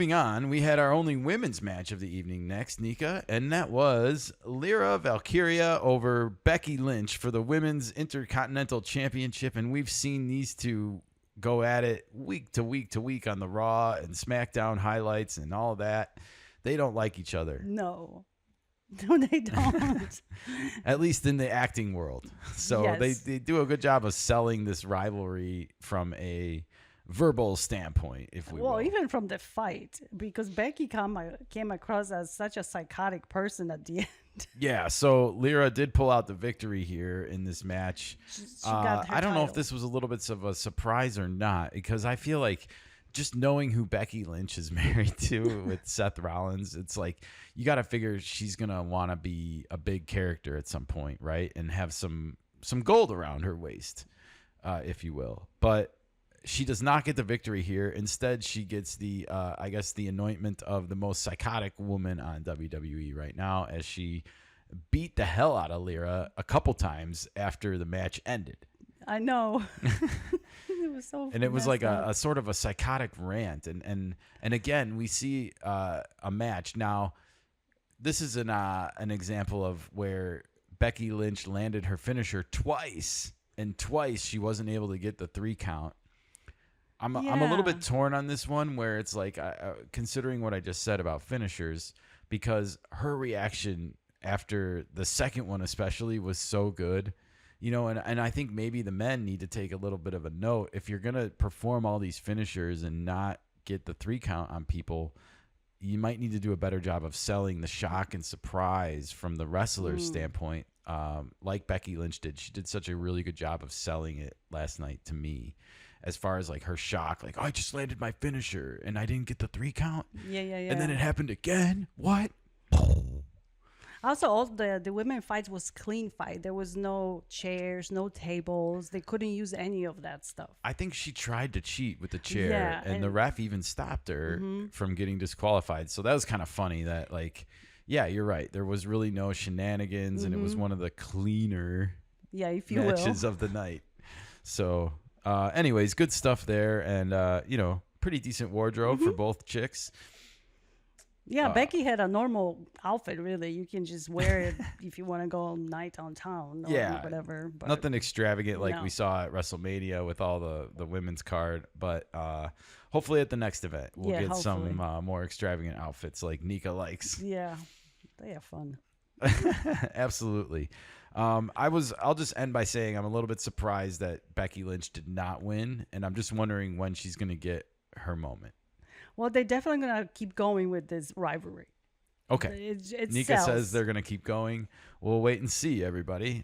Moving on, we had our only women's match of the evening next, Nika, and that was Lyra Valkyria over Becky Lynch for the Women's Intercontinental Championship. And we've seen these two go at it week to week to week on the Raw and SmackDown highlights and all that. They don't like each other. No. No, they don't. At least in the acting world. So Yes. they do a good job of selling this rivalry from a verbal standpoint, if we Well, will. even from the fight, because Becky came across as such a psychotic person at the end. Yeah, so Lyra did pull out the victory here in this match. She got her I don't know if title. this was a little bit of a surprise or not, because I feel like just knowing who Becky Lynch is married to with Seth Rollins, it's like you got to figure she's going to want to be a big character at some point, right? And have some gold around her waist, if you will. But she does not get the victory here. Instead, she gets the anointment of the most psychotic woman on WWE right now, as she beat the hell out of Lyra a couple times after the match ended. I know. It was so And it was like messed up. a sort of a psychotic rant. And again, we see a match. Now, this is an example of where Becky Lynch landed her finisher twice, and twice she wasn't able to get the 3 count. I'm a little bit torn on this one, where it's like, considering what I just said about finishers, because her reaction after the second one especially was so good, you know, and I think maybe the men need to take a little bit of a note. If you're going to perform all these finishers and not get the 3 count on people, you might need to do a better job of selling the shock and surprise from the wrestler's standpoint, like Becky Lynch did. She did such a really good job of selling it last night to me. As far as like her shock, like, oh, I just landed my finisher and I didn't get the 3 count. Yeah. And then it happened again. What? Also, all the women fights was clean fight. There was no chairs, no tables. They couldn't use any of that stuff. I think she tried to cheat with the chair, Yeah, and the ref even stopped her from getting disqualified. So that was kind of funny that, like, yeah, you're right. There was really no shenanigans, and it was one of the cleaner Yeah, if you matches will. of the night. So, anyways, good stuff there, and pretty decent wardrobe for both chicks. Yeah, Becky had a normal outfit, really. You can just wear it if you want to go all night on town or Yeah, whatever. But nothing extravagant like No. we saw at WrestleMania with all the women's card, but hopefully at the next event we'll Yeah, get some hopefully. more extravagant outfits like Nika likes. Yeah, they have fun. Absolutely. I'll just end by saying I'm a little bit surprised that Becky Lynch did not win, and I'm just wondering when she's going to get her moment. Well, they're definitely going to keep going with this rivalry. Okay. It Nika sells. says they're going to keep going. We'll wait and see, everybody.